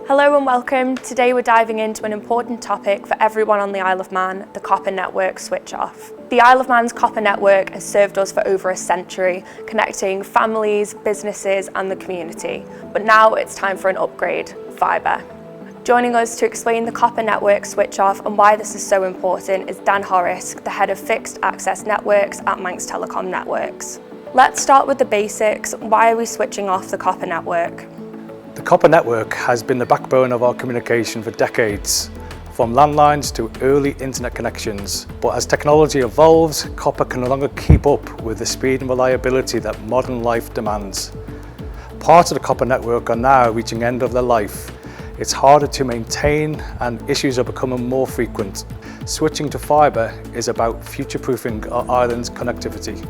Hello and welcome. Today we're diving into an important topic for everyone on the Isle of Man, the copper network switch off. The Isle of Man's copper network has served us for over a century, connecting families, businesses and the community. But now it's time for an upgrade, fibre. Joining us to explain the copper network switch off and why this is so important is Dan Horrisk, the head of fixed access networks at Manx Telecom Networks. Let's start with the basics. Why are we switching off the copper network? The copper network has been the backbone of our communication for decades, from landlines to early internet connections. But as technology evolves, copper can no longer keep up with the speed and reliability that modern life demands. Parts of the copper network are now reaching end of their life. It's harder to maintain and issues are becoming more frequent. Switching to fibre is about future-proofing our island's connectivity.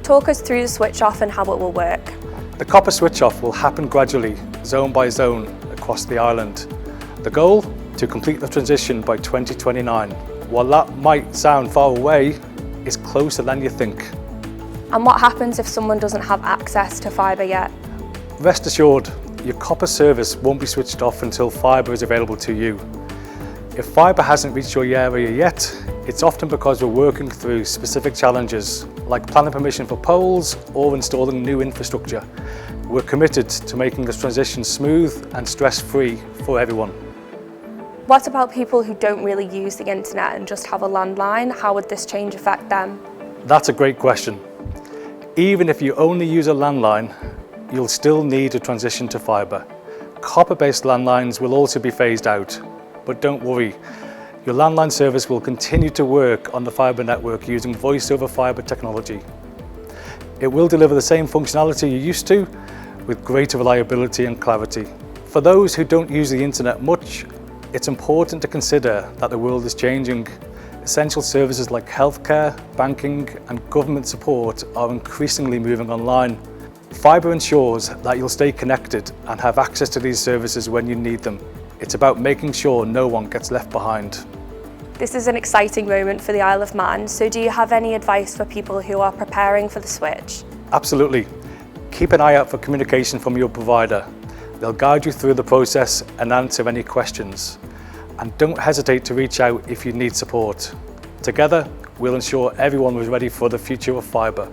Talk us through the switch off and how it will work. The copper switch off will happen gradually, zone by zone, across the island. The goal? To complete the transition by 2029. While that might sound far away, it's closer than you think. And what happens if someone doesn't have access to fibre yet? Rest assured, your copper service won't be switched off until fibre is available to you. If fibre hasn't reached your area yet, it's often because we're working through specific challenges, like planning permission for poles or installing new infrastructure. We're committed to making this transition smooth and stress-free for everyone. What about people who don't really use the internet and just have a landline? How would this change affect them? That's a great question. Even if you only use a landline, you'll still need to transition to fibre. Copper-based landlines will also be phased out, but don't worry. Your landline service will continue to work on the fibre network using voice over fibre technology. It will deliver the same functionality you're used to, with greater reliability and clarity. For those who don't use the internet much, it's important to consider that the world is changing. Essential services like healthcare, banking and government support are increasingly moving online. Fibre ensures that you'll stay connected and have access to these services when you need them. It's about making sure no one gets left behind. This is an exciting moment for the Isle of Man, so do you have any advice for people who are preparing for the switch? Absolutely. Keep an eye out for communication from your provider. They'll guide you through the process and answer any questions. And don't hesitate to reach out if you need support. Together, we'll ensure everyone was ready for the future of fibre.